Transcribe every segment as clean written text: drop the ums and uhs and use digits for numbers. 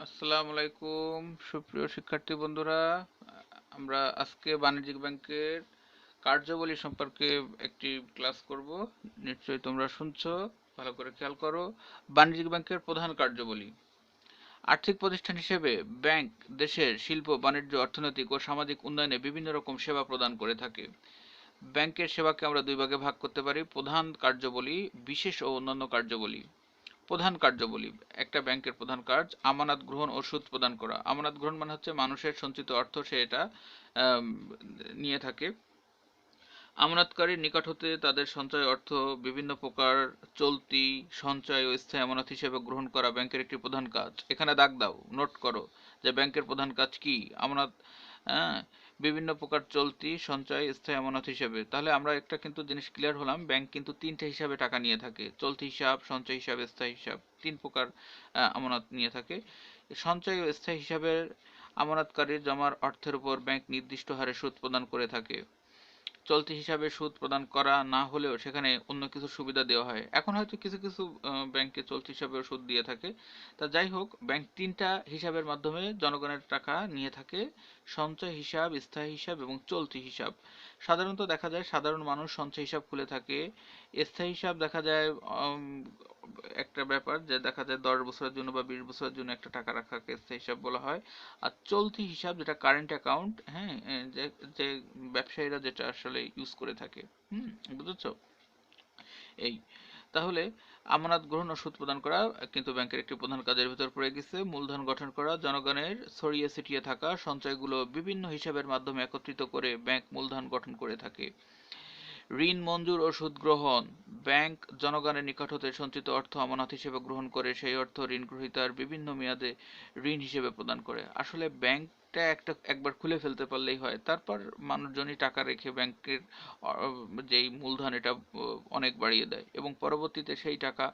আসসালামু আলাইকুম সুপ্রিয় শিক্ষার্থী বন্ধুরা, আমরা আজকে বাণিজ্যিক ব্যাংকের কার্যাবলী সম্পর্কে একটি ক্লাস করব। নিশ্চয়ই তোমরা শুনছো, ভালো করে খেয়াল করো। বাণিজ্যিক ব্যাংকের প্রধান কার্যাবলী: আর্থিক প্রতিষ্ঠান হিসেবে ব্যাংক দেশের শিল্প, বাণিজ্য, অর্থনৈতিক ও সামাজিক উন্নয়নে বিভিন্ন রকম সেবা প্রদান করে থাকে। ব্যাংকের সেবাকে আমরা দুই ভাগে ভাগ করতে পারি: প্রধান কার্যাবলী, বিশেষ ও অন্যান্য কার্যাবলী। প্রধান কার্যাবলী: একটা ব্যাংকের প্রধান কাজ আমানত গ্রহণ ও সুদ প্রদান করা। আমানত গ্রহণ মানে হচ্ছে মানুষের সঞ্চিত অর্থ সে এটা আম, নিয়ে থাকে। আমানতকারীর নিকট হতে তাদের সঞ্চয় অর্থ বিভিন্ন প্রকার চলতি, সঞ্চয় ও স্থায়ী আমানত হিসেবে গ্রহণ করা ব্যাংকের একটি প্রধান কাজ। এখানে দাগ দাও, নোট করো যে ব্যাংকের প্রধান কাজ কি। আমানত, হ্যাঁ, বিভিন্ন প্রকার চলতি, সঞ্চয়, স্থায়ী আমানত হিসেবে। তাহলে আমরা একটা কিন্তু জিনিস ক্লিয়ার হলাম, ব্যাংক কিন্তু তিনটে হিসাবে টাকা নিয়ে থাকে: চলতি হিসাব, সঞ্চয় হিসাব, স্থায়ী হিসাব। তিন প্রকার আমানত নিয়ে থাকে। সঞ্চয় ও স্থায়ী হিসাবের আমানতকারীর জমার অর্থের উপর ব্যাংক নির্দিষ্ট হারে সুদ প্রদান করে থাকে। চলতি হিসাবে সুদ প্রদান করা না হলেও সেখানে অন্য কিছু সুবিধা দেওয়া হয়। এখন হয়তো কিছু কিছু ব্যাংকে চলতি হিসাবেও সুদ দিয়ে থাকে। তা যাই হোক, ব্যাংক তিনটা হিসাবের মাধ্যমে জনগণের টাকা নিয়ে থাকে: সঞ্চয় হিসাব, স্থায়ী হিসাব এবং চলতি হিসাব। সাধারণত দেখা যায় সাধারণ মানুষ সঞ্চয় হিসাব খুলে থাকে। স্থায়ী হিসাব দেখা যায় একটা ব্যাপার যে দেখা যায় 10 বছরের জন্য বা 20 বছরের জন্য একটা টাকা রাখাকে স্থায়ী হিসাব বলা হয়। আর চলতি হিসাব যেটা কারেন্ট অ্যাকাউন্ট, হ্যাঁ, যে যে ব্যবসায়ীরা যেটা আসলে ইউজ করে থাকে। বুঝেছো? এই, তাহলে আমানত গ্রহণ ও সুদ প্রদান করা কিন্তু ব্যাংকের একটি প্রধান কাজের ভিতর পড়ে গেছে। মূলধন গঠন করা: জনগণের ছড়িয়ে ছিটিয়ে থাকা সঞ্চয়গুলো বিভিন্ন হিসাবের মাধ্যমে একত্রিত করে ব্যাংক মূলধন গঠন করে থাকে। ঋণ মঞ্জুর ও সুদ গ্রহণ: ব্যাংক জনগণের নিকট হতে সঞ্চিত অর্থ আমানত হিসেবে গ্রহণ করে সেই অর্থ ঋণ গ্রহীতার বিভিন্ন মেয়াদে ঋণ হিসেবে প্রদান করে। আসলে ব্যাংকটা একবার খুলে ফেলতে পারলেই হয়, তারপর মানুষজনই টাকা রেখে ব্যাংকের যেই মূলধন এটা অনেক বাড়িয়ে দেয় এবং পরবর্তীতে সেই টাকা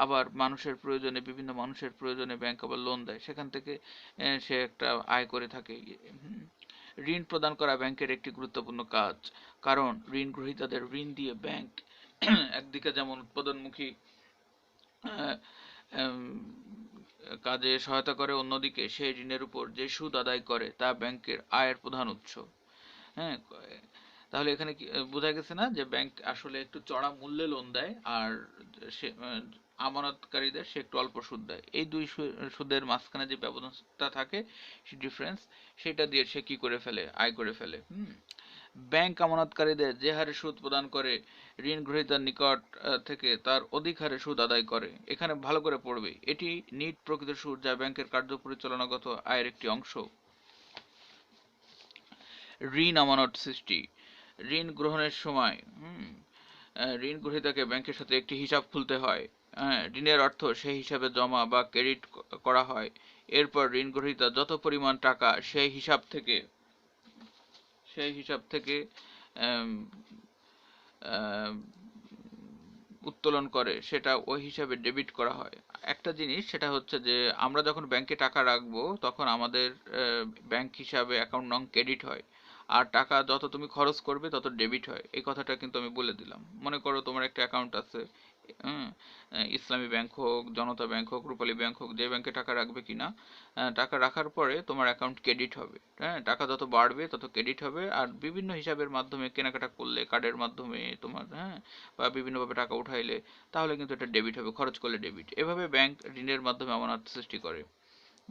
আবার মানুষের প্রয়োজনে, বিভিন্ন মানুষের প্রয়োজনে ব্যাংক আবার লোন দেয়, সেখান থেকে সে একটা আয় করে থাকে। ঋণ প্রদান করা ব্যাংকের একটি গুরুত্বপূর্ণ কাজ, কারণ ঋণ গ্রহীতাদের ঋণ দিয়ে ব্যাংক একদিকে যেমন উৎপাদনমুখী আহ, উম, কাজে সহায়তা করে, অন্যদিকে সেই ঋণের উপর যে সুদ আদায় করে তা ব্যাংকের আয়ের প্রধান উৎস। হ্যাঁ, তাহলে এখানে কি বোঝা গেছে না যে ব্যাংক আসলে একটু চড়া মূল্যে লোন দেয়, আর সে আমানতকারীদের সে একটু অল্প সুদ দেয়। এই দুই সুদের মাঝখানে যে ব্যবধানটা থাকে, সে ডিফারেন্স, সেটা দিয়ে সে কি করে ফেলে, আয় করে ফেলে। ব্যাংক আমানতকারীদের যে হারে সুদ প্রদান করে ঋণ গ্রহীতার নিকট থেকে তার অধিক হারে সুদ আদায় করে। এখানে ভালো করে পড়বে, এটি নিট প্রকৃত সুদ যা ব্যাংকের কার্য পরিচালনাগত আয়ের একটি অংশ। ঋণ আমানত সৃষ্টি: ঋণ গ্রহণের সময় ঋণ গ্রহীতাকে ব্যাংকের সাথে একটি হিসাব খুলতে হয়। হ্যাঁ, ঋণের অর্থ সেই হিসাবে জমা বা ক্রেডিট করা হয়। এরপর ঋণ গ্রহীতা যত পরিমাণ টাকা সেই হিসাব থেকে আম, আম, উত্তোলন করে সেটা ওই হিসাবে ডেবিট করা হয়। একটা জিনিস সেটা হচ্ছে যে আমরা যখন ব্যাংকে টাকা রাখবো তখন আমাদের ব্যাংক হিসাবে অ্যাকাউন্ট নং ক্রেডিট হয়, আর টাকা যত তুমি খরচ করবে তত ডেবিট হয়। এই কথাটা কিন্তু আমি বলে দিলাম। মনে করো তোমার একটা অ্যাকাউন্ট আছে, হুম, ইসলামী ব্যাংক হোক, জনতা ব্যাংক হোক, রূপালী ব্যাংক হোক, যে ব্যাংকে টাকা রাখবে কিনা, টাকা রাখার পরে তোমার অ্যাকাউন্ট ক্রেডিট হবে। হ্যাঁ, টাকা যত বাড়বে তত ক্রেডিট হবে, আর বিভিন্ন হিসাবের মাধ্যমে কেনাকাটা করলে, কার্ডের মাধ্যমে তোমার, হ্যাঁ, বা বিভিন্নভাবে টাকা উঠাইলে, তাহলে কিন্তু এটা ডেবিট হবে, খরচ করলে ডেবিট। এভাবে ব্যাংক ঋণের মাধ্যমে আমানত সৃষ্টি করে।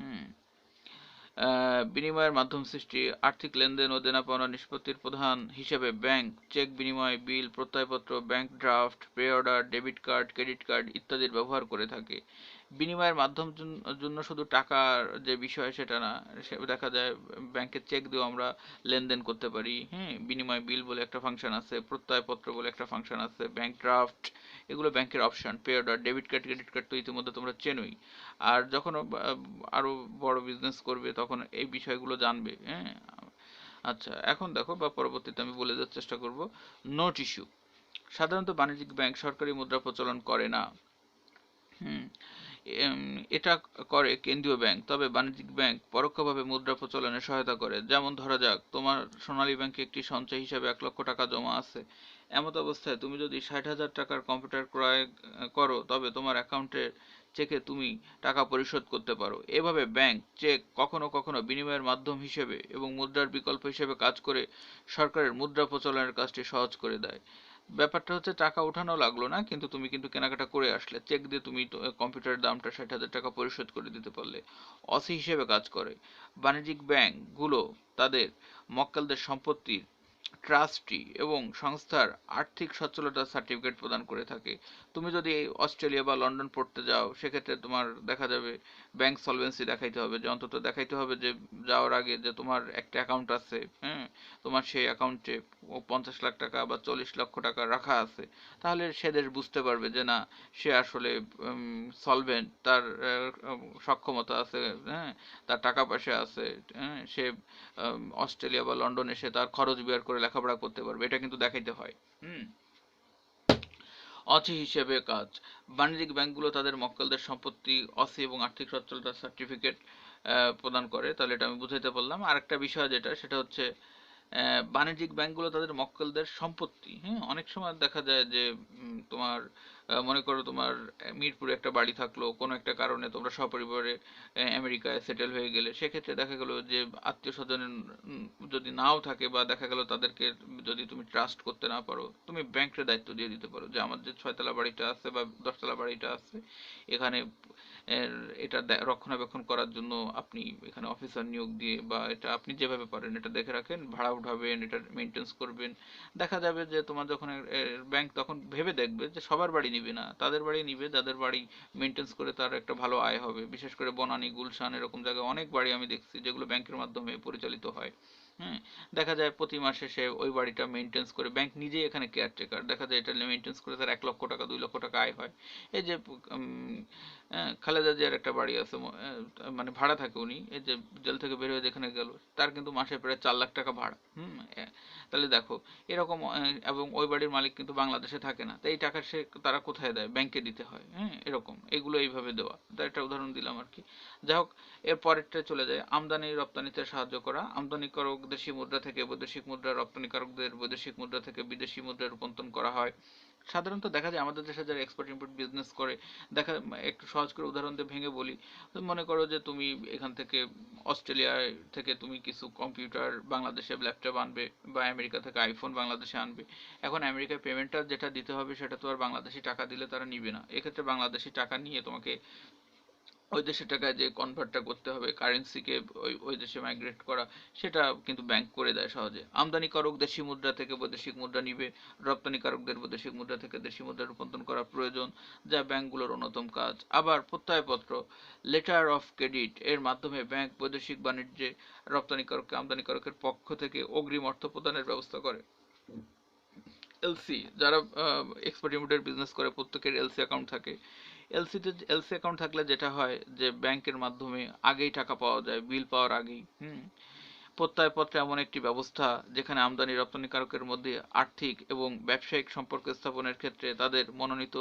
হুম বিনিময়ের মাধ্যম সৃষ্টি: আর্থিক লেনদেন ও দেনা পাওনা নিষ্পত্তির প্রধান হিসেবে ব্যাংক চেক বিনিময়, বিল, প্রত্যয়পত্র, bank draft, pay order, debit card, credit card ইত্যাদির ব্যবহার করে থাকে। বিনিময়ের মাধ্যম জন্য শুধু টাকার যে বিষয় সেটা না, সে দেখা যায় ব্যাংকে চেক দিয়েও আমরা লেনদেন করতে পারি। হ্যাঁ, বিনিময় বিল বলে একটা ফাংশন আছে, প্রত্যয়পত্র বলে একটা ফাংশন আছে, ব্যাংক ড্রাফট, এগুলো ব্যাংকের option. Pay order, debit card, credit card তো ইতিমধ্যে তোমরা চেনোই। আর যখন আরো বড় বিজনেস করবে তখন এই বিষয়গুলো জানবে। হ্যাঁ, আচ্ছা, এখন দেখো বা পরবর্তীতে আমি বলে দেওয়ার চেষ্টা করব। নোট ইস্যু: সাধারণত বাণিজ্যিক ব্যাংক সরকারি মুদ্রা প্রচলন করে না। হুম এটা করে কেন্দ্রীয় ব্যাংক, তবে বাণিজ্যিক ব্যাংক পরোক্ষভাবে মুদ্রা প্রচলনে সহায়তা করে। যেমন ধরা যাক তোমার সোনালী ব্যাংকে একটি সঞ্চয় হিসাবে 1 লক্ষ টাকা জমা আছে। এমত অবস্থায় তুমি যদি 60,000 টাকার কম্পিউটার ক্রয় করো, তবে তোমার অ্যাকাউন্টের চেকে তুমি টাকা পরিশোধ করতে পারো। এভাবে ব্যাংক চেক কখনো কখনো বিনিময়ের মাধ্যম হিসেবে এবং মুদ্রার বিকল্প হিসেবে কাজ করে সরকারের মুদ্রা প্রচলনের কাজটি সহজ করে দেয়। ব্যাপারটা হচ্ছে টাকা ওঠানো লাগলো না, কিন্তু তুমি কিন্তু কেনাকাটা করে আসলে, চেক দিয়ে তুমি কম্পিউটারের দামটা 60,000 টাকা পরিশোধ করে দিতে পারলে। অসি হিসেবে কাজ করে। বাণিজ্যিক ব্যাংকগুলো তাদের মক্কেলদের সম্পত্তির ট্রাস্টি এবং সংস্থার আর্থিক সচ্ছলতার সার্টিফিকেট প্রদান করে থাকে। তুমি যদি অস্ট্রেলিয়া বা লন্ডন পড়তে যাও, সেক্ষেত্রে তোমার দেখা যাবে ব্যাংক সলভেন্সি দেখাইতে হবে, যে অন্তত দেখাইতে হবে যে যাওয়ার আগে যে তোমার একটা অ্যাকাউন্ট আছে, হ্যাঁ, তোমার সেই অ্যাকাউন্টে 50 লাখ টাকা বা 40 লক্ষ টাকা রাখা আছে। তাহলে সে দেশ বুঝতে পারবে যে না, সে আসলে সলভেন্ট, তার সক্ষমতা আছে, হ্যাঁ, তার টাকা পয়সা আছে, হ্যাঁ, সে অস্ট্রেলিয়া বা লন্ডন এসে তার খরচ বের করে লেখাপড়া করতে পারবে, এটা কিন্তু দেখাইতে হয়। হুম। অসি হিসেবে কাজ। বাণিজ্যিক ব্যাংকগুলো তাদের মক্কেলদের সম্পত্তি, অসি এবং আর্থিক সচ্ছলতার সার্টিফিকেট প্রদান করে। তাহলে এটা আমি বুঝাইতে পারলাম। আরেকটা বিষয় যেটা, সেটা হচ্ছে বাণিজ্যিক ব্যাংকগুলো তাদের মক্কেলদের সম্পত্তি, হ্যাঁ, অনেক সময় দেখা যায় যে তোমার মনে করো তোমার মিরপুরে একটা বাড়ি থাকলো, কোনো একটা কারণে তোমরা সপরিবারে আমেরিকায় সেটেল হয়ে গেলে, সেক্ষেত্রে দেখা গেলো যে আত্মীয় স্বজনের যদি নাও থাকে, বা দেখা গেলো তাদেরকে যদি তুমি ট্রাস্ট করতে না পারো, তুমি ব্যাংকের দায়িত্ব দিয়ে দিতে পারো যে আমার যে 6 তলা বাড়িটা আছে বা 10 তলা বাড়িটা আছে, এখানে এর এটা রক্ষণাবেক্ষণ করার জন্য আপনি এখানে অফিসার নিয়োগ দিয়ে, বা এটা আপনি যেভাবে পারেন এটা দেখে রাখেন, ভাড়া উঠাবেন, এটা মেনটেন্স করবেন। দেখা যাবে যে তোমার যখন ব্যাংক তখন ভেবে দেখবে যে সবার বাড়ি নিবে না, তাদের বাড়ি নিবে যাদের বাড়ি মেনটেন্স করে তার একটা ভালো আয় হবে। বিশেষ করে বনানী, গুলশান এরকম জায়গায় অনেক বাড়ি আমি দেখছি যেগুলো ব্যাংকের মাধ্যমে পরিচালিত হয়। হ্যাঁ, দেখা যায় প্রতি মাসে সে ওই বাড়িটা মেনটেন্স করে, ব্যাংক নিজেই এখানে কেয়ারটেকার, দেখা যায় এটা মেনটেন্স করে তার 1 লক্ষ টাকা 2 লক্ষ টাকা আয় হয়। এই যে খালেদা জিয়ার একটা বাড়ি আছে, মানে ভাড়া থাকে উনি, এই যে জেল থেকে বের হয়ে যেখানে গেল, তার কিন্তু মাসে প্রায় 4 লাখ টাকা ভাড়া। তাহলে দেখো এরকম, এবং ওই বাড়ির মালিক কিন্তু বাংলাদেশে থাকে না, তো এই টাকা সে তারা কোথায় দেয়? ব্যাংকে দিতে হয়। হ্যাঁ, এরকম এগুলো এইভাবে দেওয়া, তার একটা উদাহরণ দিলাম আর কি। যাই হোক, এর পরেরটা চলে যায় আমদানি রপ্তানিতে সাহায্য করা। আমদানিকারক দেশি মুদ্রা থেকে বৈদেশিক মুদ্রা, রপ্তানিকারকদের বৈদেশিক মুদ্রা থেকে বিদেশি মুদ্রায় রূপান্তর করা হয়। সাধারণত দেখা যায় আমাদের দেশে যারা এক্সপোর্ট ইম্পোর্ট বিজনেস করে, দেখা, একটু সহজ করে উদাহরণ দিয়ে ভেঙে বলি, মনে করো যে তুমি এখান থেকে অস্ট্রেলিয়া থেকে তুমি কিছু কম্পিউটার বাংলাদেশে ল্যাপটপ আনবে, বা আমেরিকা থেকে আইফোন বাংলাদেশে আনবে। এখন আমেরিকায় পেমেন্টটা যেটা দিতে হবে সেটা তো আর বাংলাদেশি টাকা দিলে তারা নিবে না, এক্ষেত্রে বাংলাদেশি টাকা নিয়ে তোমাকে ওই দেশের টাকায় যে কনভার্টটা করতে হবে, কারেন্সিকে ওই ওই দেশে মাইগ্রেট করা, সেটা কিন্তু ব্যাংক করে দেয় সহজে। আমদানিকারক দেশি মুদ্রা থেকে বৈদেশিক মুদ্রা নিবে, রপ্তানিকারকদের বৈদেশিক মুদ্রা থেকে দেশি মুদ্রা রূপান্তর করা প্রয়োজন, যা ব্যাংকগুলোর অন্যতম কাজ। আবার প্রত্যয়পত্র, লেটার অফ ক্রেডিট এর মাধ্যমে ব্যাংক বৈদেশিক বাণিজ্যে রপ্তানিকারককে আমদানিকারকের পক্ষ থেকে অগ্রিম অর্থ প্রদানের ব্যবস্থা করে। এলসি, যারা এক্সপোর্ট ইম্পোর্টের বিজনেস করে প্রত্যেকের এলসি অ্যাকাউন্ট থাকে। এলসি অ্যাকাউন্ট থাকলে যেটা হয় যে ব্যাংকের মাধ্যমে আগেই টাকা পাওয়া যায়, বিল পাওয়ার আগেই। প্রত্যয়পত্র এমন একটি ব্যবস্থা যেখানে আমদানি রপ্তানিকারকের মধ্যে আর্থিক এবং ব্যবসায়িক সম্পর্ক স্থাপনের ক্ষেত্রে তাদের মনোনীত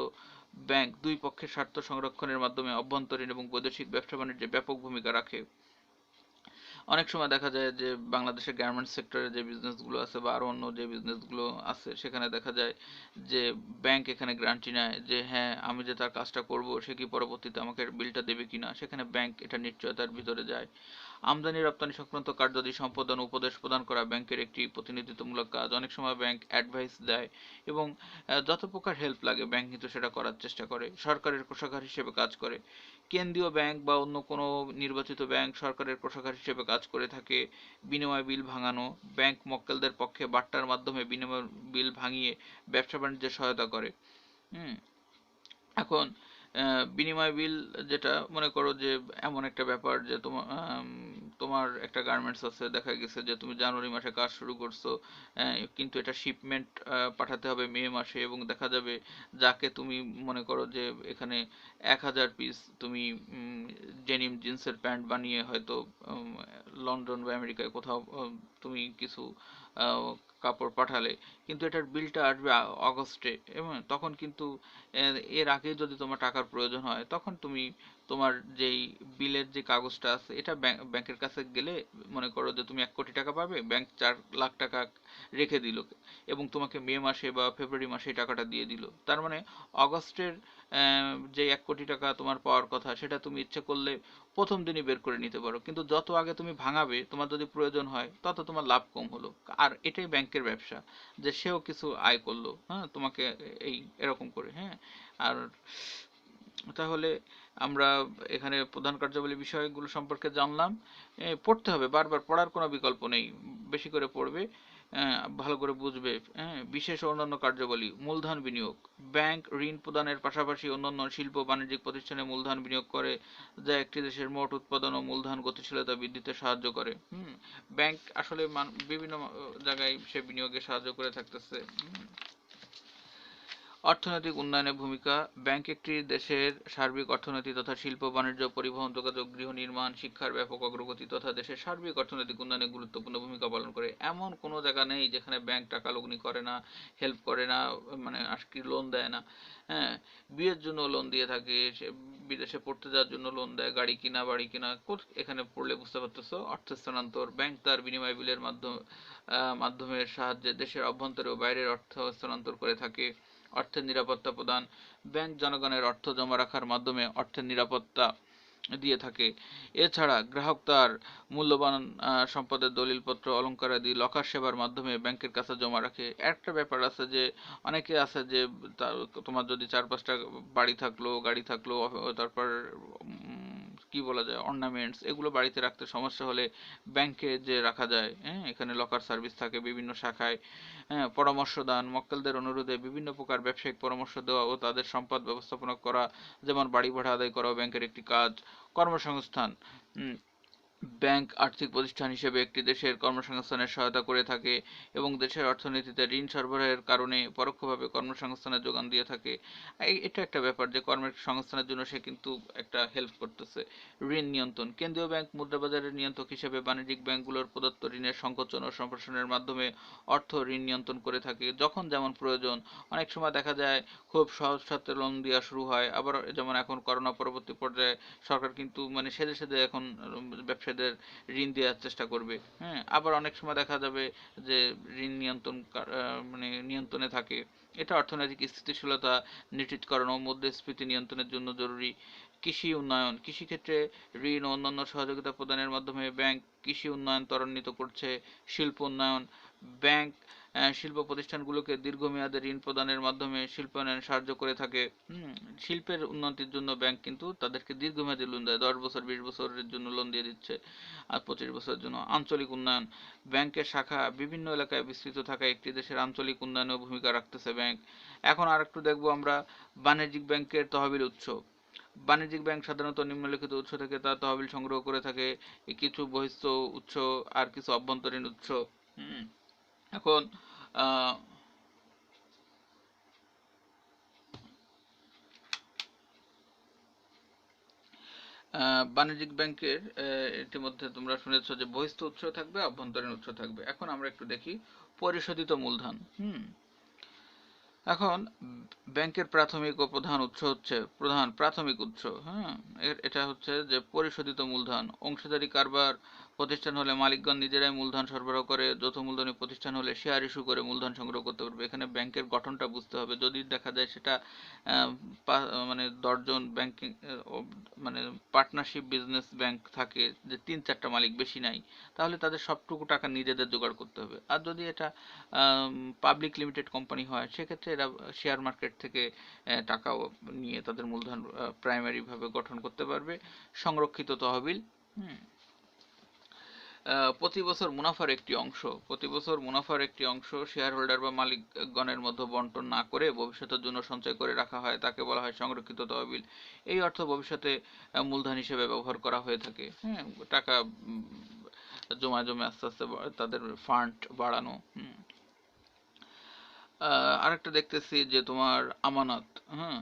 ব্যাংক দুই পক্ষের স্বার্থ সংরক্ষণের মাধ্যমে অভ্যন্তরীণ এবং বৈদেশিক ব্যবসা বাণিজ্যে ব্যাপক ভূমিকা রাখে। অনেক সময় দেখা যায় যে বাংলাদেশের গার্মেন্টস সেক্টরে যে বিজনেসগুলো আছে, বা আরও অন্য যে বিজনেসগুলো আছে, সেখানে দেখা যায় যে ব্যাংক এখানে গ্যারান্টি নেয় যে হ্যাঁ, আমি যে তার কাজটা করব সে কি পরবর্তীতে আমাকে বিলটা দেবে কিনা, সেখানে ব্যাংক এটা নিশ্চয়তার ভিতরে যায়। আমদানি রপ্তানি সংক্রান্ত কার্যাদি সম্পাদন উপদেশ প্রদান করা ব্যাংকের একটি প্রতিনিধিত্বমূলক কাজ। অনেক সময় ব্যাংক অ্যাডভাইস দেয়, এবং যত প্রকার হেল্প লাগে ব্যাংক কিন্তু সেটা করার চেষ্টা করে। সরকারের কোষাগার হিসেবে কাজ করে। কেন্দ্রীয় ব্যাংক বা অন্য কোনো নির্বাচিত ব্যাংক সরকারের কোষাগার হিসেবে কাজ করে থাকে। বিনিময় বিল ভাঙানো, ব্যাংক মক্কেলদের পক্ষে বার্তার মাধ্যমে বিনিময় বিল ভাঙিয়ে ব্যবসা বাণিজ্যে সহায়তা করে। হুম এখন বিনিময় বিল যেটা, মনে করো যে এমন একটা ব্যাপার যে তোমার তোমার একটা গার্মেন্টস আছে, দেখা গেছে যে তুমি জানুয়ারি মাসে কাজ শুরু করছো, কিন্তু এটা শিপমেন্ট পাঠাতে হবে মে মাসে, এবং দেখা যাবে যাকে তুমি মনে করো যে এখানে 1,000 পিস তুমি ডেনিম জিন্সের প্যান্ট বানিয়ে হয়তো লন্ডন বা আমেরিকায় কোথাও তুমি কিছু কাপড় পাঠালে, কিন্তু এটার বিলটা আসবে অগস্টে, এবং তখন কিন্তু এর আগে যদি তোমার টাকার প্রয়োজন হয়, তখন তুমি তোমার যেই বিলের যে কাগজটা আছে এটা ব্যাংকের কাছে গেলে, মনে করো যে তুমি 1 কোটি টাকা পাবে, ব্যাংক 4 লাখ টাকা রেখে দিল এবং তোমাকে মে মাসে বা ফেব্রুয়ারি মাসে এই টাকাটা দিয়ে দিল। তার মানে অগস্টের যে 1 কোটি টাকা তোমার পাওয়ার কথা, সেটা তুমি ইচ্ছে করলে প্রথম দিনই বের করে নিতে পারো, কিন্তু যত আগে তুমি ভাঙাবে, তোমার যদি প্রয়োজন হয়, তত তোমার লাভ কম হলো। আর এটাই ব্যাংকের ব্যবসা, যে সেও কিছু আয় করলো, হ্যাঁ, তোমাকে এই এরকম করে, হ্যাঁ। আর তাহলে আমরা এখানে প্রধান কার্যাবলী বিষয়গুলো সম্পর্কে জানলাম। পড়তে হবে, বারবার পড়ার কোনো বিকল্প নেই, বেশি করে পড়বে, ভালো করে বুঝবে। হ্যাঁ, বিশেষ ও অন্যান্য কার্যাবলী: মূলধন বিনিয়োগ: ব্যাংক ঋণ প্রদানের পাশাপাশি অন্যান্য শিল্প বাণিজ্যিক প্রতিষ্ঠানে মূলধন বিনিয়োগ করে, যা একটি দেশের মোট উৎপাদন ও মূলধন গতিশীলতা বৃদ্ধিতে সাহায্য করে। ব্যাংক আসলে বিভিন্ন জায়গায় সে বিনিয়োগে সাহায্য করে থাকতেছে। অর্থনৈতিক উন্নয়নের ভূমিকা: ব্যাংক একটি দেশের সার্বিক অর্থনীতি তথা শিল্প, বাণিজ্য, পরিবহন, যোগাযোগ, গৃহ নির্মাণ, শিক্ষার ব্যাপক অগ্রগতি তথা দেশের সার্বিক অর্থনৈতিক উন্নয়নে গুরুত্বপূর্ণ ভূমিকা পালন করে। এমন কোনো জায়গা নেই যেখানে ব্যাংক টাকা লগ্নি করে না, হেল্প করে না, মানে আজকে লোন দেয় না। হ্যাঁ, বিয়ের জন্য লোন দিয়ে থাকে, সে বিদেশে পড়তে যাওয়ার জন্য লোন দেয়, গাড়ি কিনা, বাড়ি কিনা, এখানে পড়লে বুঝতে পারতেছো অর্থ স্থানান্তর। ব্যাংক তার বিনিময় বিলের মাধ্যমের সাহায্যে দেশের অভ্যন্তরে ও বাইরের অর্থ স্থানান্তর করে থাকে। অর্থের নিরাপত্তা প্রদান: ব্যাংক জনগণের অর্থ জমা রাখার মাধ্যমে অর্থের নিরাপত্তা দিয়ে থাকে। এছাড়া গ্রাহক তার মূল্যবান সম্পদের দলিলপত্র, অলংকারাদি লকার সেবার মাধ্যমে ব্যাংকের কাছে জমা রাখে। একটা ব্যাপার আছে যে অনেকে আছে যে তোমার যদি 4-5টা বাড়ি থাকলো, গাড়ি থাকলো, তারপর কি বলা যায়, অর্নামেন্টস, এগুলো বাড়িতে রাখতে সমস্যা হলে ব্যাংকে যে রাখা যায়। হ্যাঁ, এখানে লকার সার্ভিস থাকে বিভিন্ন শাখায়। হ্যাঁ, পরামর্শ দান: মক্কেলদের অনুরোধে বিভিন্ন প্রকার ব্যবসায়িক পরামর্শ দেওয়া ও তাদের সম্পদ ব্যবস্থাপনা করা, যেমন বাড়ি ভাড়া আদায় করাও ব্যাংকের একটি কাজ। কর্মসংস্থান: ব্যাংক আর্থিক প্রতিষ্ঠান হিসেবে একটি দেশের কর্মসংস্থানের সহায়তা করে থাকে এবং দেশের অর্থনীতিতে ঋণ সরবরাহের কারণে পরোক্ষভাবে কর্মসংস্থানের যোগান দিয়ে থাকে। এটা একটা ব্যাপার যে কর্মের সংস্থানের জন্য সে কিন্তু একটা হেল্প করতেছে। ঋণ নিয়ন্ত্রণ: কেন্দ্রীয় ব্যাংক মুদ্রাবাজারের নিয়ন্ত্রক হিসেবে বাণিজ্যিক ব্যাংকগুলোর প্রদত্ত ঋণের সংকোচন ও সম্প্রসারণের মাধ্যমে অর্থ ঋণ নিয়ন্ত্রণ করে থাকে যখন যেমন প্রয়োজন। অনেক সময় দেখা যায় খুব সহজ শর্তে লোন দেওয়া শুরু হয়, আবার যেমন এখন করোনা পরবর্তী পর্যায়ে সরকার কিন্তু মানে সেধে সেধে এখন ব্যবসায়ীদের ঋণ দেওয়ার চেষ্টা করবে। হ্যাঁ, আবার অনেক সময় দেখা যাবে যে ঋণ নিয়ন্ত্রণ মানে নিয়ন্ত্রণে থাকে। এটা অর্থনৈতিক স্থিতিশীলতা নিশ্চিতকরণ ও মুদ্রাস্ফীতি নিয়ন্ত্রণের জন্য জরুরি। কৃষি উন্নয়ন: কৃষিক্ষেত্রে ঋণ ও অন্যান্য সহযোগিতা প্রদানের মাধ্যমে ব্যাংক কৃষি উন্নয়ন ত্বরান্বিত করছে। শিল্প উন্নয়ন: ব্যাংক শিল্প প্রতিষ্ঠানগুলোকে দীর্ঘমেয়াদে ঋণ প্রদানের মাধ্যমে শিল্পায়নে সাহায্য করে থাকে। শিল্পের উন্নতির জন্য ব্যাংক কিন্তু তাদেরকে দীর্ঘমেয়াদী লোন দেয়, 10 বছর 20 বছরের জন্য লোন দিয়ে দিচ্ছে, আর 25 বছরের জন্য। আঞ্চলিক উন্নয়ন: ব্যাংকের শাখা বিভিন্ন এলাকায় বিস্তৃত থাকায় একটি দেশের আঞ্চলিক উন্নয়নে ভূমিকা রাখতেছে ব্যাংক। এখন আর একটু দেখবো আমরা বাণিজ্যিক ব্যাংকের তহবিল উৎস। বাণিজ্যিক ব্যাংক সাধারণত নিম্নলিখিত উৎস থেকে তার তহবিল সংগ্রহ করে থাকে: কিছু বহিঃস্থ উৎস আর কিছু অভ্যন্তরীণ উৎস। এখন বাণিজ্যিক ব্যাংকের ইতিমধ্যে তোমরা শুনেছো যে বহিঃস্থ উৎস থাকবে, অভ্যন্তরীণ উৎস থাকবে। এখন আমরা একটু দেখি পরিশোধিত মূলধন। এখন ব্যাংকের প্রাথমিক ও প্রধান উৎস হচ্ছে প্রাথমিক উৎস। হ্যাঁ, এটা হচ্ছে যে পরিশোধিত মূলধন। অংশীদারি কারবার প্রতিষ্ঠান হলে মালিকগণ নিজেরাই মূলধন সরবরাহ করে, যৌথ মূলধনী প্রতিষ্ঠান হলে শেয়ার ইস্যু করে মূলধন সংগ্রহ করতে পারবে। এখানে ব্যাংকের গঠনটা বুঝতে হবে। যদি দেখা যায় সেটা মানে 10 জন ব্যাংকিং মানে পার্টনারশিপ বিজনেস ব্যাংক থাকে, যে 3-4টা মালিক, বেশি নাই, তাহলে তাদের সবটুকু টাকা নিজেদের জোগাড় করতে হবে। আর যদি এটা পাবলিক লিমিটেড কোম্পানি হয়, সেক্ষেত্রে এরা শেয়ার মার্কেট থেকে টাকাও নিয়ে তাদের মূলধন প্রাইমারি ভাবে গঠন করতে পারবে। সংরক্ষিত তহবিল: প্রতি বছর মুনাফার একটি অংশ শেয়ার হোল্ডার বা মালিকগণের মধ্যে বন্টন না করে ভবিষ্যতের জন্য সঞ্চয় করে রাখা হয়, তাকে বলা হয় সংরক্ষিত তহবিল। এই অর্থ ভবিষ্যতে মূলধন হিসেবে ব্যবহার করা হয়ে থাকে। হ্যাঁ, টাকা জমা জমে আস্তে আস্তে তাদের ফান্ড বাড়ানো। আরেকটা দেখতেছি যে তোমার আমানত। হ্যাঁ,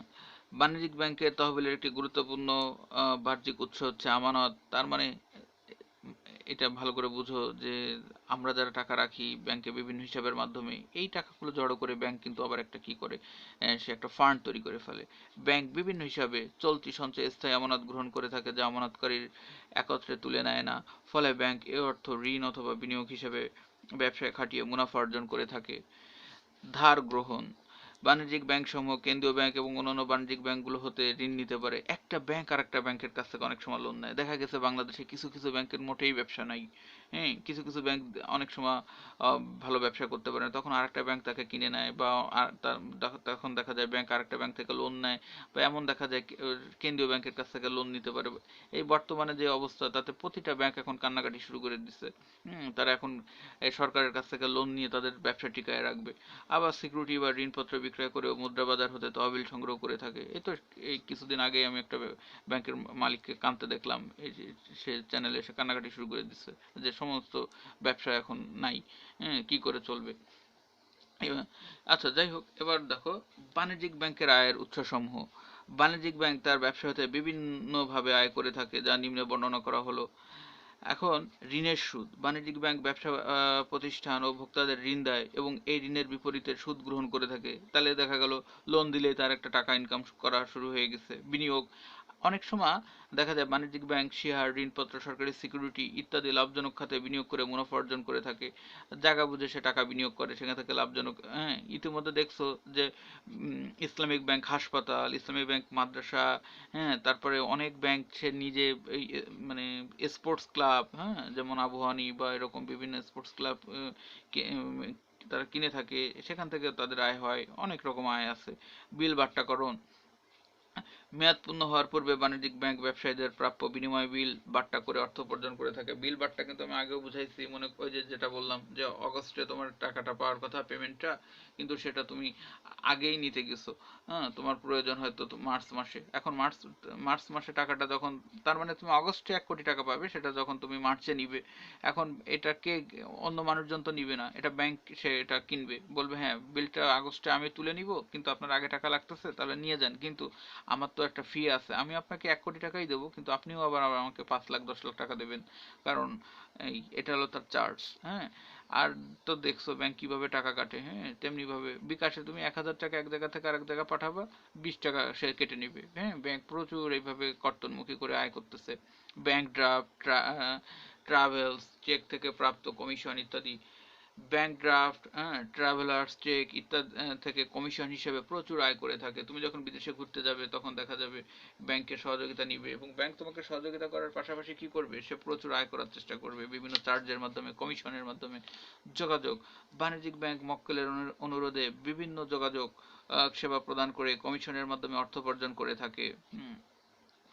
বাণিজ্যিক ব্যাংকের তহবিলের একটি গুরুত্বপূর্ণ বাহ্যিক উৎস হচ্ছে আমানত। তার মানে এটা ভালো করে বুঝো যে আমরা যারা টাকা রাখি ব্যাংকে বিভিন্ন হিসাবের মাধ্যমে, এই টাকাগুলো জড়ো করে ব্যাংক কিন্তু আবার একটা কি করে, সে একটা ফান্ড তৈরি করে ফেলে। ব্যাংক বিভিন্ন হিসাবে চলতি সঞ্চয় স্থায়ী আমানত গ্রহণ করে থাকে, যা আমানতকারীর একত্রে তুলে নেয় না। ফলে ব্যাংক এ অর্থ ঋণ অথবা বিনিয়োগ হিসেবে ব্যবসায় খাটিয়ে মুনাফা অর্জন করে থাকে। ধার গ্রহণ, বাণিজ্যিক ব্যাংকসমূহ কেন্দ্রীয় ব্যাংক এবং অন্যান্য বাণিজ্যিক ব্যাংকগুলো হতে ঋণ নিতে পারে। একটা ব্যাংক আর একটা ব্যাংকের কাছ থেকে অনেক সময় লোন নেয়। দেখা গেছে বাংলাদেশে কিছু কিছু ব্যাংকের মোটেই ব্যবসা নাই, হ্যাঁ, কিছু কিছু ব্যাংক অনেক সময় ভালো ব্যবসা করতে পারে না, তখন আরেকটা ব্যাংক তাকে কিনে নেয়, বা তখন দেখা যায় ব্যাংক আরেকটা ব্যাংক থেকে লোন নেয়, বা এমন দেখা যায় কেন্দ্রীয় ব্যাংকের কাছ থেকে লোন নিতে পারে। এই বর্তমানে যে অবস্থা, তাতে প্রতিটা ব্যাংক এখন কান্নাকাটি শুরু করে দিচ্ছে। তারা এখন এই সরকারের কাছ থেকে লোন নিয়ে তাদের ব্যবসা টিকায় রাখবে। আবার সিকিউরিটি বা ঋণপত্র বিক্রয় করেও মুদ্রাবাজার হতে তহবিল সংগ্রহ করে থাকে। এই তো এই কিছুদিন আগে আমি একটা ব্যাংকের মালিককে কাঁদতে দেখলাম, এই যে সে চ্যানেলে এসে কান্নাকাটি শুরু করে দিচ্ছে যে সমস্ত ব্যবসা এখন নাই, হ্যাঁ, কি করে চলবে। আচ্ছা, যাই হোক, এবার দেখো বাণিজ্যিক ব্যাংকের আয়ের উৎসসমূহ। বাণিজ্যিক ব্যাংক তার ব্যবসা হতে বিভিন্নভাবে আয় করে থাকে, যা নিম্নে বর্ণনা করা হলো। এখন ঋণের সুদ, বাণিজ্যিক ব্যাংক ব্যবসা প্রতিষ্ঠান ও ভোক্তাদের ঋণ দেয় এবং এই ঋণের বিপরীতে সুদ গ্রহণ করে থাকে। তাহলে দেখা গেল লোন দিলেই তার একটা টাকা ইনকাম করা শুরু হয়ে গেছে। বিনিয়োগ, অনেক সময় দেখা যায় বাণিজ্যিক ব্যাংক শেয়ার, ঋণপত্র, সরকারি সিকিউরিটি ইত্যাদি লাভজনক খাতে বিনিয়োগ করে মুনাফা অর্জন করে থাকে। জায়গা বুঝে সে টাকা বিনিয়োগ করে, সেখান থেকে লাভজনক, হ্যাঁ, ইতিমধ্যে দেখছো যে ইসলামিক ব্যাংক হাসপাতাল, ইসলামিক ব্যাংক মাদ্রাসা, হ্যাঁ, তারপরে অনেক ব্যাংক সে নিজে এই মানে স্পোর্টস ক্লাব, হ্যাঁ, যেমন আবহানী বা এরকম বিভিন্ন স্পোর্টস ক্লাব তারা কিনে থাকে, সেখান থেকে তাদের আয় হয়, অনেক রকম আয় আছে। বিল বাট্টাকরণ, মেয়াদ পূর্ণ হওয়ার পূর্বে বাণিজ্যিক ব্যাংক ব্যবসায়ীদের প্রাপ্য বিনিময় বিল বাট্টা করে অর্থ উপার্জন করে থাকে। বিল বাট্টা কিন্তু আমি আগেও বুঝাইছি, মনে ওই যে যেটা বললাম যে অগস্টে তোমার টাকাটা পাওয়ার কথা, পেমেন্টটা, কিন্তু সেটা তুমি আগেই নিতে গেছো, হ্যাঁ, তোমার প্রয়োজন হয়তো মার্চ মাসে, এখন মার্চ মাসে টাকাটা যখন, তার মানে তুমি অগস্টে 1 কোটি টাকা পাবে, সেটা যখন তুমি মার্চে নিবে। এখন এটা কে, অন্য মানুষজন তো নিবে না, এটা ব্যাংক সে এটা কিনবে, বলবে হ্যাঁ বিলটা আগস্টে আমি তুলে নিব, কিন্তু আপনার আগে টাকা লাগতেছে, তাহলে নিয়ে যান, কিন্তু আমার তো একটা ফি আছে, আমি আপনাকে 1 কোটি টাকাই দেবো, কিন্তু আপনিও আবার আমাকে 5 লাখ 10 লাখ টাকা দেবেন, কারণ এটা হলো তার চার্জ, হ্যাঁ। আর তো দেখছো ব্যাংক কিভাবে টাকা কাটে, হ্যাঁ, তেমনি ভাবে বিকাশে তুমি 1,000 টাকা এক জায়গা থেকে আরেক জায়গা পাঠাবা, 20 টাকা সে কেটে নিবে, হ্যাঁ। ব্যাংক প্রচুর এইভাবে কর্তনমুখী করে আয় করতেছে। ব্যাংক ড্রাফট, ট্রাভেলস চেক থেকে প্রাপ্ত কমিশন ইত্যাদি। ব্যাংক ড্রাফট, হ্যাঁ, ট্রাভেলার্স চেক ইত্যাদি থেকে কমিশন হিসেবে প্রচুর আয় করে থাকে। তুমি যখন বিদেশে ঘুরতে যাবে তখন দেখা যাবে ব্যাংকের সহযোগিতা নিবে, এবং ব্যাংক তোমাকে সহযোগিতা করার পাশাপাশি কি করবে, সে প্রচুর আয় করার চেষ্টা করবে বিভিন্ন চার্জের মাধ্যমে, কমিশনের মাধ্যমে। যোগাযোগ, বাণিজ্যিক ব্যাংক মক্কেলের অনুরোধে বিভিন্ন যোগাযোগ সেবা প্রদান করে কমিশনের মাধ্যমে অর্থ উপার্জন করে থাকে।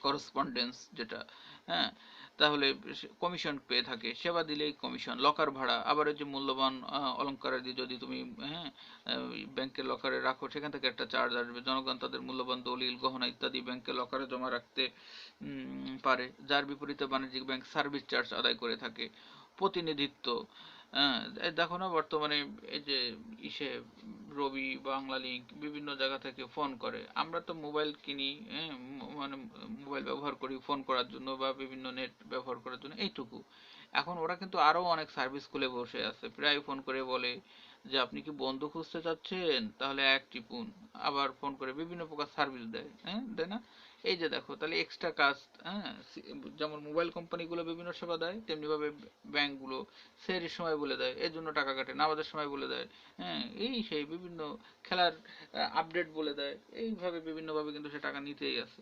করসপন্ডেন্স যেটা, হ্যাঁ, তাহলে কমিশন পেয়ে থাকে, সেবা দিলেই কমিশন। লকার ভাড়া, আবার ওই যে মূল্যবান অলংকারাদি যদি তুমি, হ্যাঁ, ব্যাংকের লকারে রাখো, সেখান থেকে একটা চার্জ আসবে। জনগণ তাদের মূল্যবান দলিল, গহনা ইত্যাদি ব্যাংকের লকারে জমা রাখতে পারে, যার বিপরীতে বাণিজ্যিক ব্যাংক সার্ভিস চার্জ আদায় করে থাকে। প্রতিনিধিত্ব, হ্যাঁ, এই দেখো না বর্তমানে এই যে ইসে রবি, বাংলা লিংক বিভিন্ন জায়গা থেকে ফোন করে, আমরা তো মোবাইল কিনি, হ্যাঁ, মানে মোবাইল ব্যবহার করি ফোন করার জন্য বা বিভিন্ন নেট ব্যবহার করার জন্য, এইটুকু। এখন ওরা কিন্তু আরো অনেক সার্ভিস খুলে বসে আছে, প্রায় ফোন করে বলে যে আপনি কি বন্ধু খুঁজতে চাচ্ছেন, তাহলে এক টিপুন। আবার ফোন করে বিভিন্ন প্রকার সার্ভিস দেয়, হ্যাঁ, দেয় না? এই যে দেখো, তাহলে এক্সট্রা কাজ, হ্যাঁ, যেমন মোবাইল কোম্পানিগুলো বিভিন্ন সেবা দেয়, তেমনি ভাবে ব্যাংকগুলো সেহরির সময় বলে দেয় এর জন্য টাকা কাটে, নামাজের সময় বলে দেয়, হ্যাঁ, এই সেই বিভিন্ন খেলার আপডেট বলে দেয়, এইভাবে বিভিন্নভাবে কিন্তু সে টাকা নিতেই আছে।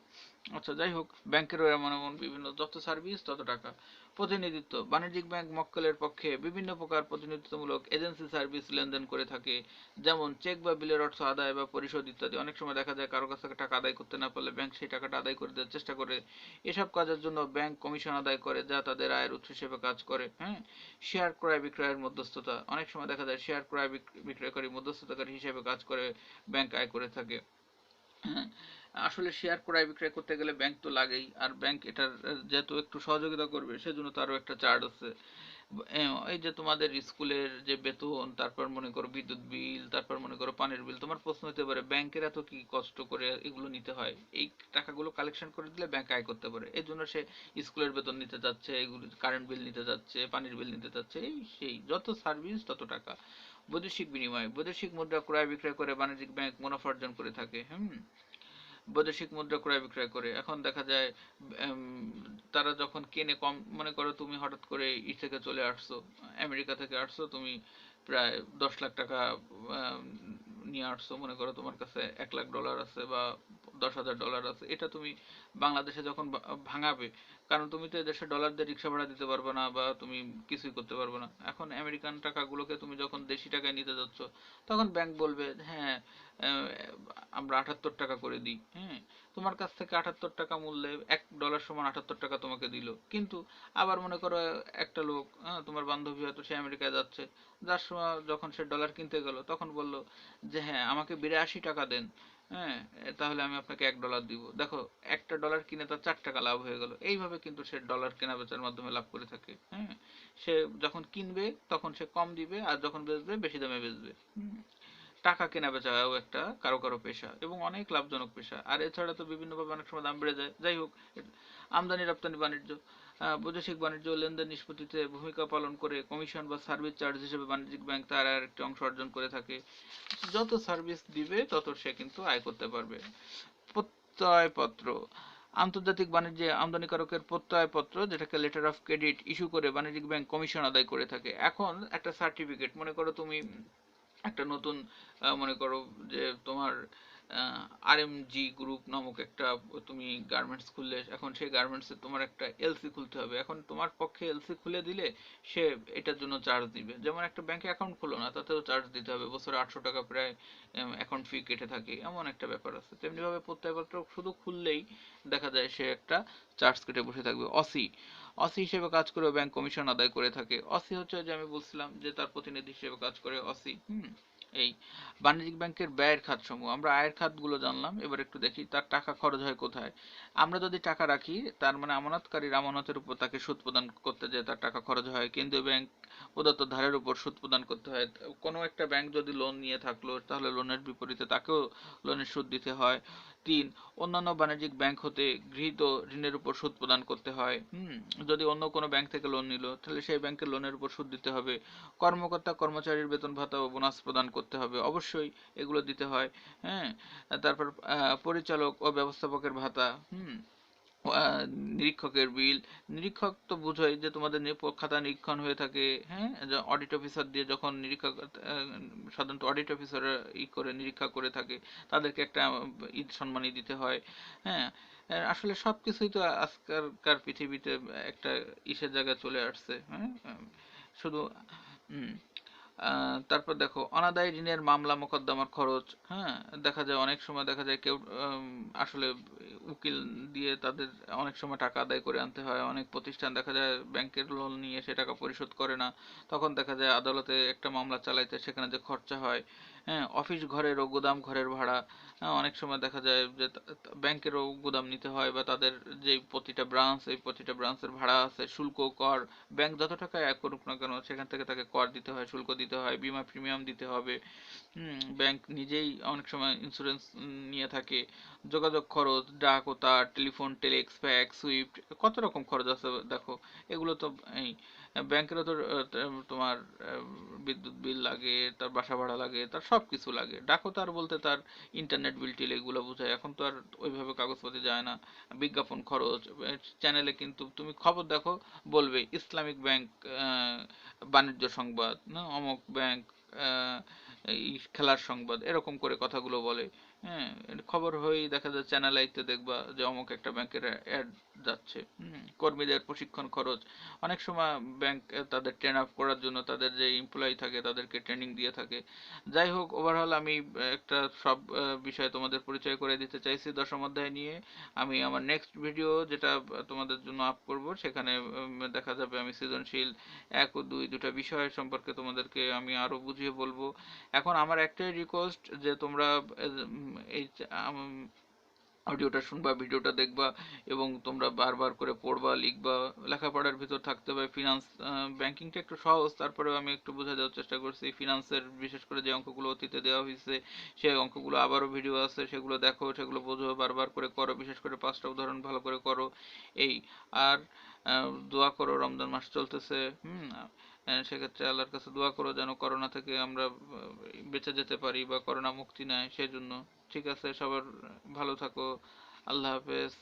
আচ্ছা, যাই হোক, ব্যাংকেরও এমন এমন বিভিন্ন, যত সার্ভিস তত টাকা। প্রতিনিধিত্ব, বাণিজ্যিক ব্যাংক মক্কেলের পক্ষে বিভিন্ন প্রকার প্রতিনিধিত্বমূলক এজেন্সি সার্ভিস লেনদেন করে থাকে, যেমন চেক বা বিলের অর্থ আদায় বা পরিশোধ ইত্যাদি। অনেক সময় দেখা যায় কারো কাছ থেকে টাকা আদায় করতে না পারলে ব্যাংক সেই টাকাটা আদায় করে দেওয়ার চেষ্টা করে। এসব কাজের জন্য ব্যাংক কমিশন আদায় করে, যা তাদের আয়ের উৎস হিসেবে কাজ করে, হ্যাঁ। শেয়ার ক্রয় বিক্রয়ের মধ্যস্থতা, অনেক সময় দেখা যায় শেয়ার ক্রয় বিক্রয়কারী মধ্যস্থতাকারী হিসেবে কাজ করে ব্যাংক আয় করে থাকে, হ্যাঁ। আসলে শেয়ার ক্রয় বিক্রয় করতে গেলে ব্যাংক তো লাগেই, আর ব্যাংক এটার যেহেতু একটু সহযোগিতা করবে, সেজন্য তারও একটা চার্জ আছে। এই যে তোমাদের স্কুলের যে বেতন, তারপর মনে করো বিদ্যুৎ বিল, তারপর মনে করো পানির বিল, তোমার প্রশ্ন হতে পারে ব্যাংকের এত কি কষ্ট করে এগুলো নিতে হয়? এই টাকাগুলো কালেকশন করে দিলে ব্যাংক আয় করতে পারে, এই জন্য সে স্কুলের বেতন নিতে যাচ্ছে, এগুলো কারেন্ট বিল নিতে যাচ্ছে, পানির বিল নিতে যাচ্ছে, এই সেই যত সার্ভিস তত টাকা। বৈদেশিক বিনিময়, বৈদেশিক মুদ্রা ক্রয় বিক্রয় করে বাণিজ্যিক ব্যাংক মুনাফা অর্জন করে থাকে। বৈদেশিক মুদ্রা ক্রয় বিক্রয় করে। এখন দেখা যায় তারা যখন কেনে কম, মনে করো তুমি হঠাৎ করে থেকে চলে আসছো, আমেরিকা থেকে আসছো, তুমি প্রায় 10 লাখ টাকা আম, নিয়ে আসছো, মনে করো তোমার কাছে $1 লাখ আছে বা $10,000 আছে, এটা তুমি বাংলাদেশে যখন ভাঙাবে, কারণ তুমি তো এদেশে ডলার দিয়ে রিক্সা ভাড়া দিতে পারবে না বা তুমি কিছুই করতে পারবে না, এখন আমেরিকান টাকাগুলোকে তুমি যখন দেশি টাকায় নিতে যাচ্ছ, তখন ব্যাংক বলবে হ্যাঁ আমরা 78 টাকা করে দিই। তোমার কাছ থেকে 78 টাকা মূল্যে $1 সমান 78 টাকা তোমাকে দিল, কিন্তু আবার মনে করো একটা লোক, তোমার বান্ধবী হয়তো সে আমেরিকায় যাচ্ছে, যার সময় যখন সে ডলার কিনতে গেল, তখন বলল যে হ্যাঁ আমাকে 82 টাকা দেন, তাহলে আমি আপনাকে $1 দিব। দেখো, একটা ডলার কিনে তার 4 টাকা লাভ হয়ে গেল। এইভাবে কিন্তু সে ডলার কেনা বেচার মাধ্যমে লাভ করে থাকে। সে যখন কিনবে তখন সে কম দিবে, আর যখন বেচবে বেশি দামে বেচবে। টাকা কেনা বেচাও একটা কারো কারো পেশা, এবং অনেক লাভজনক পেশা। আর এছাড়া তো বিভিন্নভাবে অনেক সময় দাম বেড়ে যায়। যাই হোক, আমদানি রপ্তানি বাণিজ্য, বৈদেশিক বাণিজ্য লেনদেন নিষ্পত্তিতে ভূমিকা পালন করে কমিশন বা সার্ভিস চার্জ হিসেবে বাণিজ্যিক ব্যাংক তার আর একটি অংশ অর্জন করে থাকে। যত সার্ভিস দিবে তত সে কিন্তু আয় করতে পারবে। প্রত্যয়পত্র, আন্তর্জাতিক বাণিজ্যে আমদানিকারকের প্রত্যয়পত্র, যেটাকে লেটার অফ ক্রেডিট, ইস্যু করে বাণিজ্যিক ব্যাংক কমিশন আদায় করে থাকে। এখন একটা সার্টিফিকেট, মনে করো তুমি একটা নতুন, মনে করো যে তোমার RMG গ্রুপ নামক একটা তুমি গার্মেন্টস খুললে, এখন সেই গার্মেন্টসে তোমার একটা এলসি খুলতে হবে। এখন তোমার পক্ষে এলসি খুলে দিলে সে এটার জন্য চার্জ দিবে। যেমন একটা ব্যাংকে অ্যাকাউন্ট খোলো না, তাতেও চার্জ দিতে হবে, বছরে 800 টাকা প্রায় অ্যাকাউন্ট ফি কেটে থাকে, এমন একটা ব্যাপার আছে। তেমনিভাবে প্রত্যয়পত্র শুধু খুললেই দেখা যায় সে একটা চার্জ কেটে বসে থাকবে। অসি, অসি হিসেবে কাজ করে ব্যাংক কমিশন আদায় করে থাকে। অসি হচ্ছে যে আমি বলছিলাম যে তার প্রতিনিধি হিসেবে কাজ করে অসি। এই বাণিজ্যিক ব্যাংকের ব্যয়ের খাতসমূহ, আমরা আয়ের খাতগুলো জানলাম, এবার একটু দেখি তার টাকা খরচ হয় কোথায়। আমরা যদি টাকা রাখি, তার মানে আমানতকারীর আমানতের উপর তাকে সুদ প্রদান করতে যায়, তার টাকা খরচ হয়। কেন্দ্রীয় ব্যাংক প্রদত্ত ধারের উপর সুদ প্রদান করতে হয়। কোনো একটা ব্যাংক যদি লোন নিয়ে থাকলো, তাহলে লোনের বিপরীতে তাকেও লোনের সুদ দিতে হয়। 3, অন্যান্য বাণিজ্যিক ব্যাংক হতে গৃহীত ঋণের উপর সুদ প্রদান করতে হয়। যদি অন্য কোনো ব্যাংক থেকে লোন নিল, তাহলে সেই ব্যাংকের লোনের উপর সুদ দিতে হবে। কর্মকর্তা কর্মচারীর বেতন ভাতা ও বোনাস প্রদান করতে হবে, অবশ্যই এগুলো দিতে হয়। হ্যাঁ, তারপর পরিচালক ও ব্যবস্থাপকের ভাতা, আহ, নিরীক্ষকের বিল। নিরীক্ষক তো বুঝোই যে তোমাদের খাতা নিরীক্ষণ হয়ে থাকে, হ্যাঁ, অডিট অফিসার দিয়ে যখন নিরীক্ষক, সাধারণত অডিট অফিসার করে নিরীক্ষা করে থাকে, তাদেরকে একটা ঈদ সম্মানী দিতে হয়। হ্যাঁ, আসলে সব কিছুই তো আজকালকার পৃথিবীতে একটা ইসের জায়গায় চলে আসছে। হ্যাঁ, শুধু হুম তারপর দেখো, অনাদায়ী ঋণের মামলা মোকদ্দমার খরচ। হ্যাঁ, দেখা যায় অনেক সময় দেখা যায় কেউ আসলে উকিল দিয়ে তাদের অনেক সময় টাকা আদায় করে আনতে হয়। অনেক প্রতিষ্ঠান দেখা যায় ব্যাংকের লোন নিয়ে সে টাকা পরিশোধ করে না, তখন দেখা যায় আদালতে একটা মামলা চালাইতে সেখানে যে খরচা হয়। হ্যাঁ, অফিস ঘরের ও গুদাম ঘরের ভাড়া, অনেক সময় দেখা যায় যে ব্যাংকেরও গুদাম নিতে হয়, বা তাদের যে প্রতিটা ব্রাঞ্চ, এই প্রতিটা ব্রাঞ্চের ভাড়া আছে, শুল্ক, কর, ব্যাংক যত টাকা আয় করুক না কেন সেখান থেকে তাকে কর দিতে হয়, শুল্ক দিতে হয়, বীমা প্রিমিয়াম দিতে হবে। ব্যাংক নিজেই অনেক সময় ইন্স্যুরেন্স নিয়ে থাকে। যোগাযোগ খরচ, ডাক ও তার, টেলিফোন, টেলিক্স, ফ্যাক্স, সুইফট, কত রকম খরচ আছে দেখো। এগুলো তো এই ব্যাংকেরও তো তোমার বিদ্যুৎ বিল লাগে, তার বাসা ভাড়া লাগে, তার সব কিছু লাগে। ডাকও তার বলতে তার ইন্টারনেট বিল টিল এগুলো বোঝায়। এখন তো আর ওইভাবে কাগজপত্রে যায় না। বিজ্ঞাপন খরচ, চ্যানেলে কিন্তু তুমি খবর দেখো, বলবে ইসলামিক ব্যাংক বাণিজ্য সংবাদ, না অমুক ব্যাংক এই খেলার সংবাদ, এরকম করে কথাগুলো বলে। হ্যাঁ, খবর হয়েই দেখা যায় চ্যানেল আইতে দেখবা যে অমুক একটা ব্যাংকের অ্যাড যাচ্ছে। কর্মীদের প্রশিক্ষণ খরচ, অনেক সময় ব্যাংক তাদের ট্রেন আপ করার জন্য তাদের যে এমপ্লয়ি থাকে তাদেরকে ট্রেনিং দিয়ে থাকে। যাই হোক, ওভারঅল আমি একটা সব বিষয়ে তোমাদের পরিচয় করে দিতে চাইছি 10ম অধ্যায় নিয়ে। আমি আমার নেক্সট ভিডিও যেটা তোমাদের জন্য আপ করব, সেখানে দেখা যাবে আমি সৃজনশীল 1 ও 2 দুটা বিষয় সম্পর্কে তোমাদেরকে আমি আরো বুঝিয়ে বলবো। এখন আমার একটাই রিকোয়েস্ট যে তোমরা এই অডিওটা শুনবা, ভিডিওটা দেখবা, এবং তোমরা বারবার করে পড়বা, লিখবা। লেখাপড়ার ভিতর থাকতে হবে। ফিনান্স, ব্যাংকিংটা একটু সহজ, তারপরেও আমি একটু বোঝা দেওয়ার চেষ্টা করছি। ফিনান্সের বিশেষ করে যে অঙ্কগুলো অতীতে দেওয়া হয়েছে, সেই অঙ্কগুলো আবারও ভিডিও আছে, সেগুলো দেখো, সেগুলো বোঝো, বারবার করে করো, বিশেষ করে 5টা উদাহরণ ভালো করে করো। এই আর দোয়া করো, রমজান মাস চলতেছে। সেক্ষেত্রে আল্লাহর কাছে দোয়া করো যেন করোনা থেকে আমরা বেঁচে যেতে পারি বা করোনা মুক্তি নেয়, সেজন্য। ঠিক আছে, সবার ভালো থাকো। আল্লাহ হাফেজ।